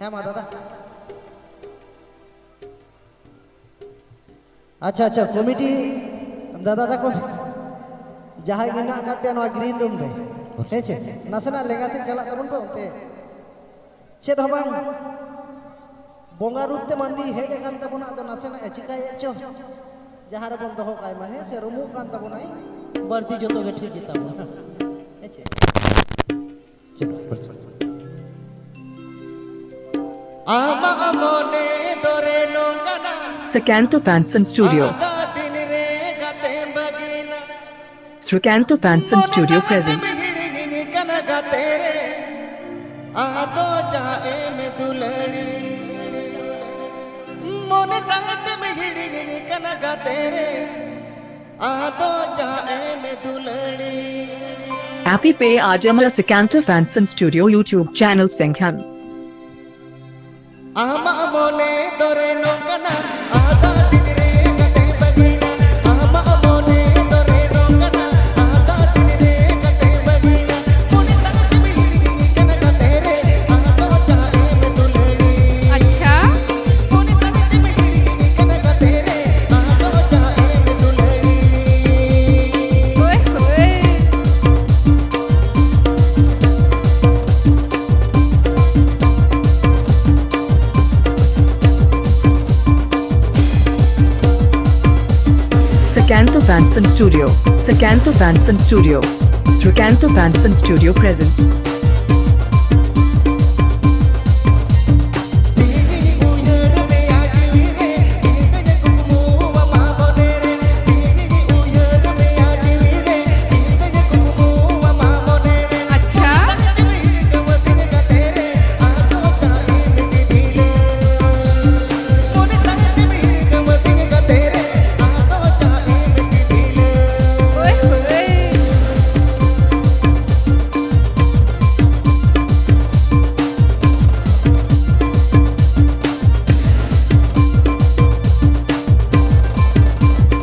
है मा दादा अच्छा अच्छा कमिटी दादा तक जहाँ गिना पे ग्रीन रूम रे हे नासना लेगा से चला तबन पे उनते चेद हबांग बोंगा रूप ते मंदी हे एकान तबना तो नासना चिका चो जहाँ रे बन दोहो काय मा हे से रुमु कान तबनाई बढ़ती जो तो के ठीक गिता बना हे चलो आमा मोने दोरे नोंगना Srikanta Fansan Studio. Srikanta Fansan Studio present. Happy Pay Ajamala Srikanta Fansan Studio YouTube channel Senghan. आमा मोने दोरे नोंगना आदा दिन रे गते बगीना आमा मोने दोरे नोंगना आदा दिन रे गते बगीना मोने तक बिगड़ी कन गते रे आदो जाए में दुलड़ी अच्छा मोने तक बिगड़ी कन गते रे आदो जाए में दुलड़ी ओए होए Srikanta Fansan Studio. Srikanta Fansan Studio. Srikanta Fansan Studio present.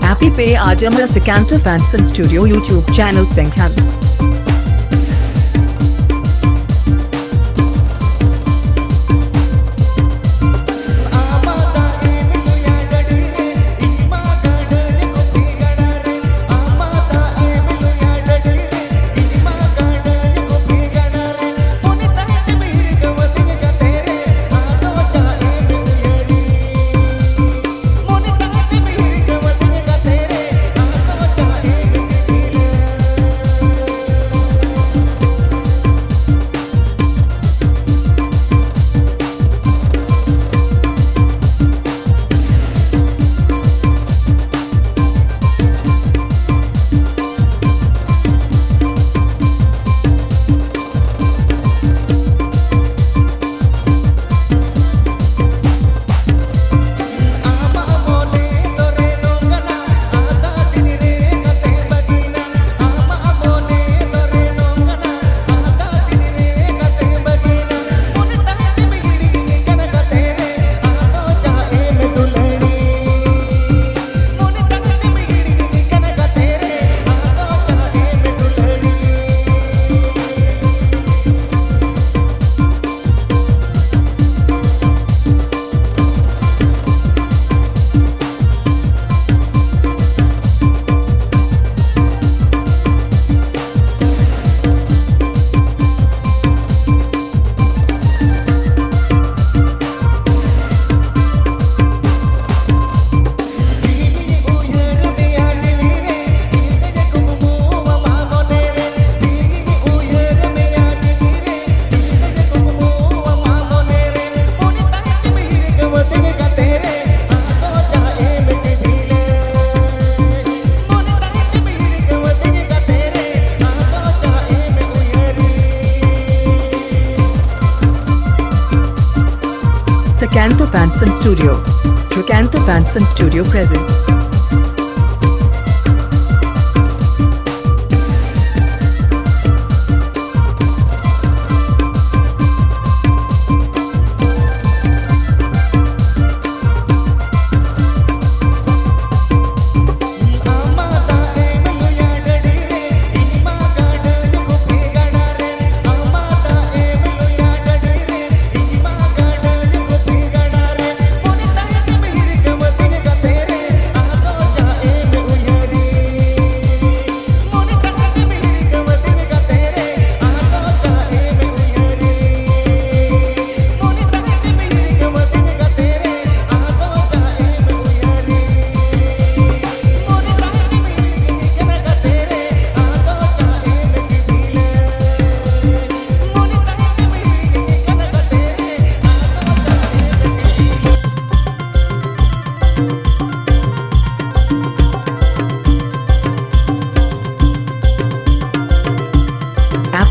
Happy Pay Ajamala Srikanta Fansan Studio YouTube channel Senghan. Srikanta Fansan Studio. Srikanta Fansan Studio present.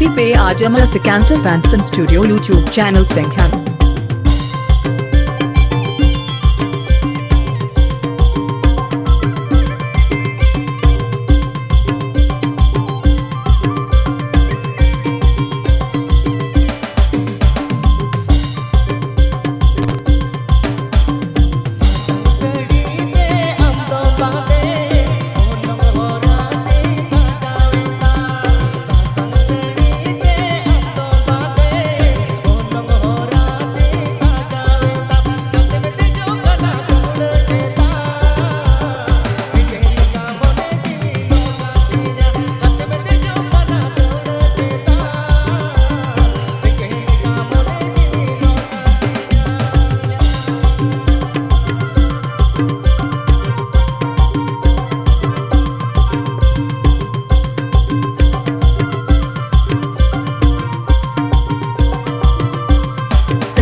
Happy पे आज हमारा Srikanta Fansan Studio YouTube channel संख्या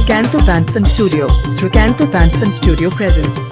Srikanta Fansan Studio, Srikanta Fansan Studio present.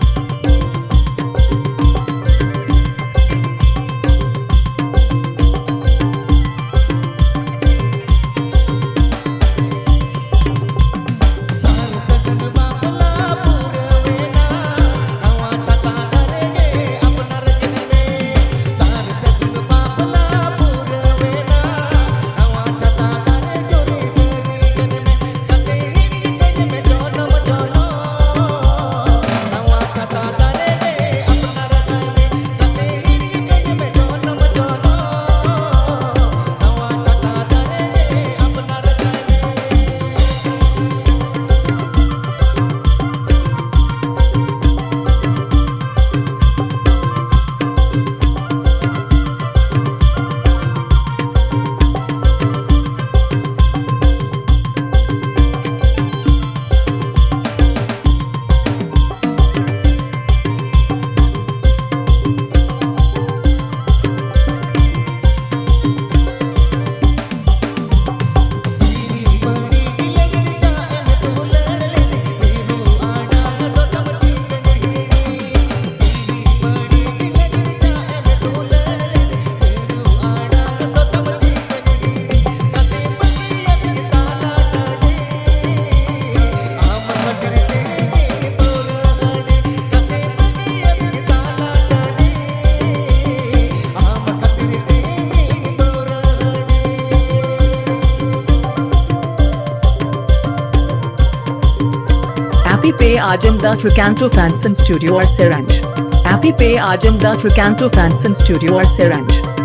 Happy पे आज हम 10 Srikanta Fansan Studio और Seranj. Happy पे आज हम 10 Srikanta Fansan Studio और Seranj.